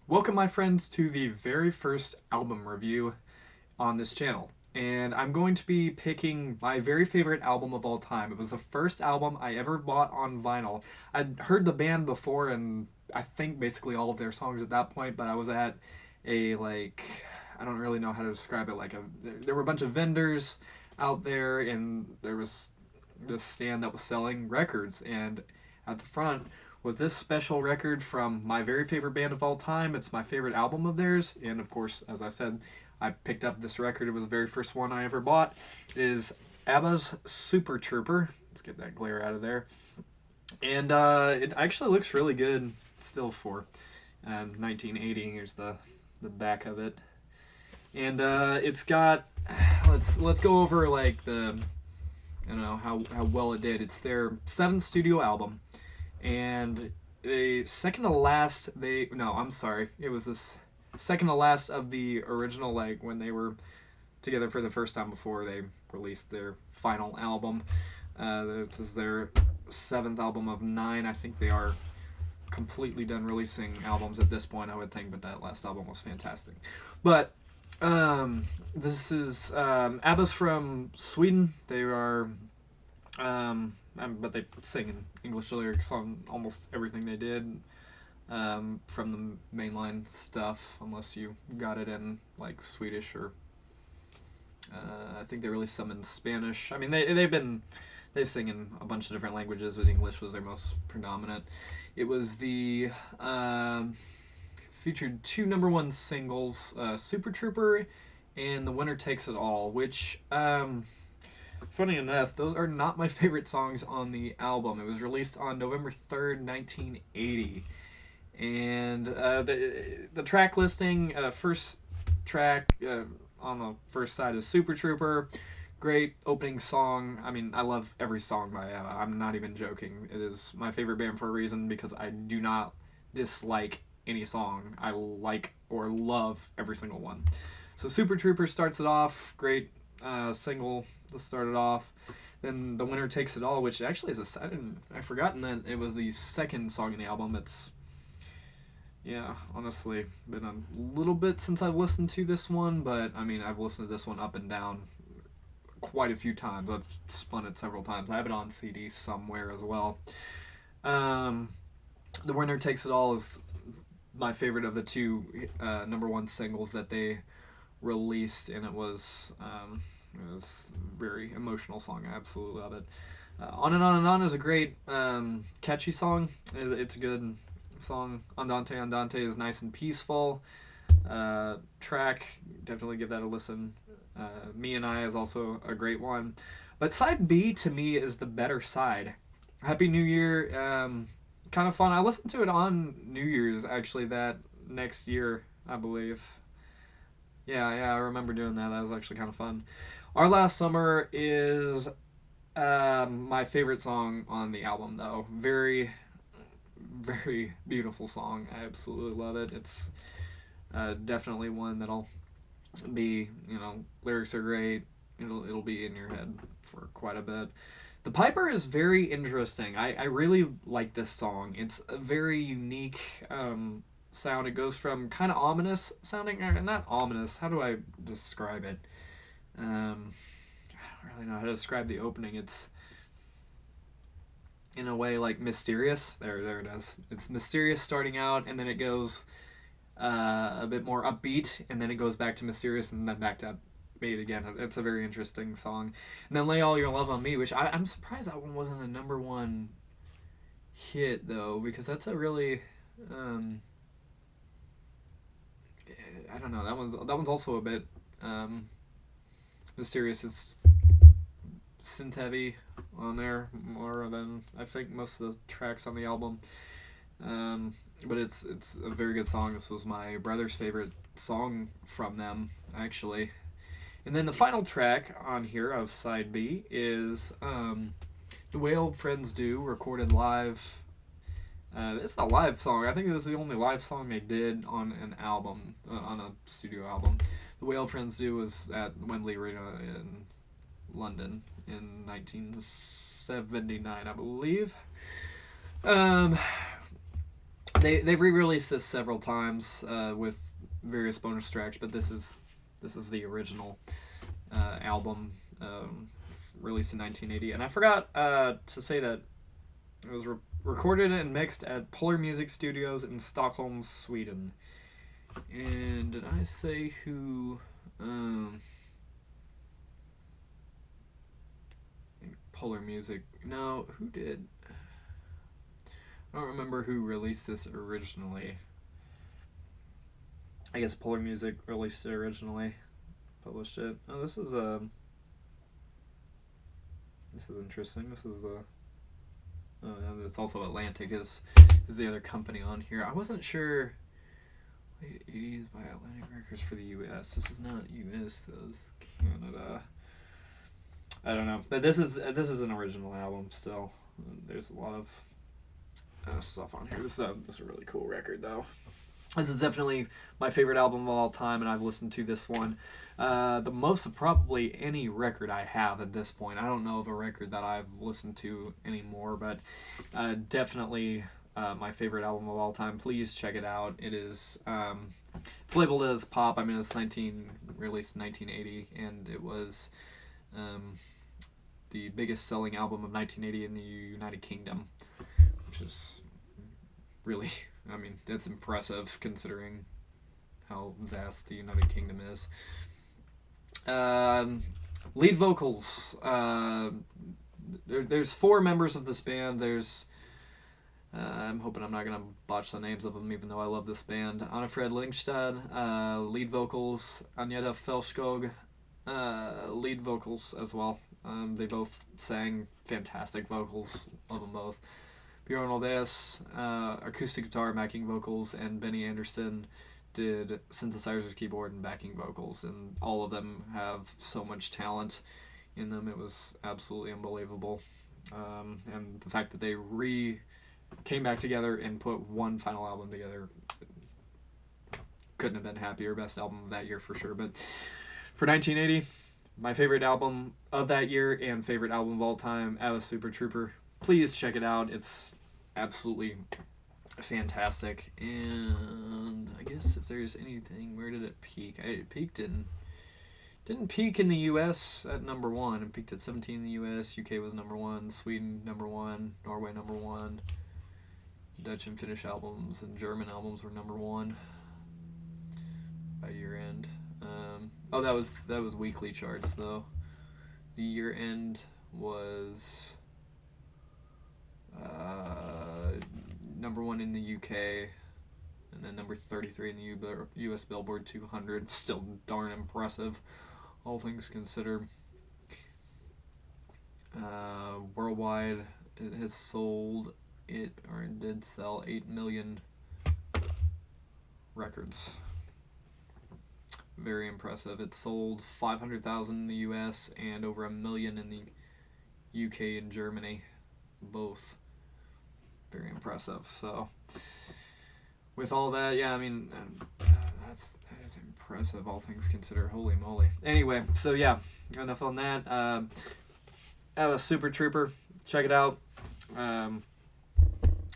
Welcome, my friends, to the very first album review on this channel. And I'm going to be picking my very favorite album of all time. It was the first album I ever bought on vinyl. I'd heard the band before, and I think basically all of their songs at that point, but I was at a, I don't really know how to describe it. There were a bunch of vendors out there, and there was this stand that was selling records, and at the front was this special record from my very favorite band of all time. It's my favorite album of theirs, and of course, as I said, I picked up this record. It was the very first one I ever bought. It is ABBA's Super Trooper. Let's get that glare out of there. And it actually looks really good still for 1980. Here's the back of it. And it's got, let's go over like the, I don't know how well it did. It's their 7th studio album. And the second to last, it was this second to last of the original, like when they were together for the first time before they released their final album. This is their 7th album of 9. I think they are completely done releasing albums at this point, I would think, but that last album was fantastic. But this is ABBA's from Sweden. They are but they sing in English lyrics on almost everything they did, from the mainline stuff, unless you got it in like Swedish or I think they released some in Spanish. I mean, they sing in a bunch of different languages, but English was their most predominant. It was featured 2 number 1 singles, Super Trooper and The Winner Takes It All, which funny enough, those are not my favorite songs on the album. It was released on November 3rd, 1980. And the track listing, first track on the first side is Super Trooper. Great opening song. I mean, I love every song by ABBA. I'm not even joking. It is my favorite band for a reason, because I do not dislike any song. I like or love every single one. So Super Trooper starts it off. Great single to start it off. Then The Winner Takes It All, which actually is I've forgotten that it was the second song in the album. It's, yeah, honestly, been a little bit since I've listened to this one, but I mean, I've listened to this one up and down quite a few times. I've spun it several times. I have it on CD somewhere as well. The Winner Takes It All is my favorite of the 2 number 1 singles that they released, and it was a very emotional song. I absolutely love it. On and On and On is a great catchy song. It's a good song. Andante Andante is nice and peaceful. Track, definitely give that a listen. Me and I is also a great one. But side B to me is the better side. Happy New Year, kind of fun. I listened to it on New Year's, actually, that next year, I believe. Yeah, I remember doing that. That was actually kind of fun. Our Last Summer is my favorite song on the album, though. Very, very beautiful song. I absolutely love it. It's definitely one that'll be, lyrics are great. It'll be in your head for quite a bit. The Piper is very interesting. I really like this song. It's a very unique sound. It goes from kind of ominous sounding, or not ominous, how do I describe it? I don't really know how to describe the opening. It's in a way like mysterious. There it is. It's mysterious starting out, and then it goes a bit more upbeat, and then it goes back to mysterious, and then back to upbeat again. It's a very interesting song. And then Lay All Your Love on Me, which I'm surprised that one wasn't a number 1 hit, though, because that's a really I don't know, that one's also a bit mysterious. It's synth heavy on there more than I think most of the tracks on the album. But it's a very good song. This was my brother's favorite song from them, actually. And then the final track on here of side B is The Way Old Friends Do, recorded live. It's a live song. I think it was the only live song they did on an album, on a studio album. The Way Old Friends Do was at Wembley Arena in London in 1979, I believe. they've re-released this several times with various bonus tracks, but this is the original album, released in 1980. And I forgot to say that it was recorded and mixed at Polar Music Studios in Stockholm, Sweden. And did I say who? Polar Music. No, who did? I don't remember who released this originally. I guess Polar Music released it originally, published it. Oh, this is interesting. This is the. Oh, yeah, it's also Atlantic is the other company on here. I wasn't sure. Late 80s by Atlantic Records for the U.S. This is not U.S. This is Canada. I don't know, but this is an original album still. There's a lot of stuff on here. This is a really cool record though. This is definitely my favorite album of all time, and I've listened to this one the most of probably any record I have at this point. I don't know of a record that I've listened to anymore, but definitely my favorite album of all time. Please check it out. It is it's labeled as pop. I mean, it's released in 1980, and it was the biggest selling album of 1980 in the United Kingdom, which is really, I mean, that's impressive considering how vast the United Kingdom is. Lead vocals. There's 4 members of this band. There's I'm hoping I'm not going to botch the names of them, even though I love this band. Anna-Fred Lyngstad, lead vocals. Agneta Felskog, lead vocals as well. They both sang fantastic vocals. Love them both. Bjorn Oldes, acoustic guitar, backing vocals, and Benny Anderson did synthesizers, keyboard, and backing vocals. And all of them have so much talent in them. It was absolutely unbelievable. And the fact that they came back together and put one final album together, couldn't have been happier. Best album of that year for sure. But for 1980, my favorite album of that year and favorite album of all time, ABBA Super Trouper. Please check it out. It's absolutely fantastic. And I guess if there's anything, where did it peak? It peaked didn't peak in the U.S. at number 1. It peaked at 17 in the U.S. UK was number 1. Sweden number 1. Norway number 1. Dutch and Finnish albums and German albums were number 1 by year end. That was weekly charts though. The year end was number 1 in the UK, and then number 33 in the U.S. Billboard 200. Still darn impressive, all things considered. Worldwide, it has sold it did sell 8 million records. Very impressive. It sold 500,000 in the U.S. and over 1 million in the UK and Germany, both. Very impressive. So, with all that, yeah, I mean, that is impressive, all things considered. Holy moly. Anyway, so yeah, enough on that. ABBA Super Trouper, check it out.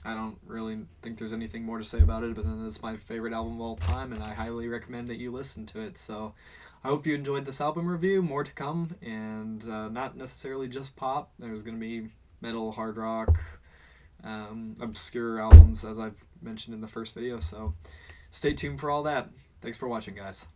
I don't really think there's anything more to say about it, but then it's my favorite album of all time, and I highly recommend that you listen to it. So I hope you enjoyed this album review. More to come, and not necessarily just pop. There's going to be metal, hard rock, obscure albums, as I've mentioned in the first video. So stay tuned for all that. Thanks for watching, guys.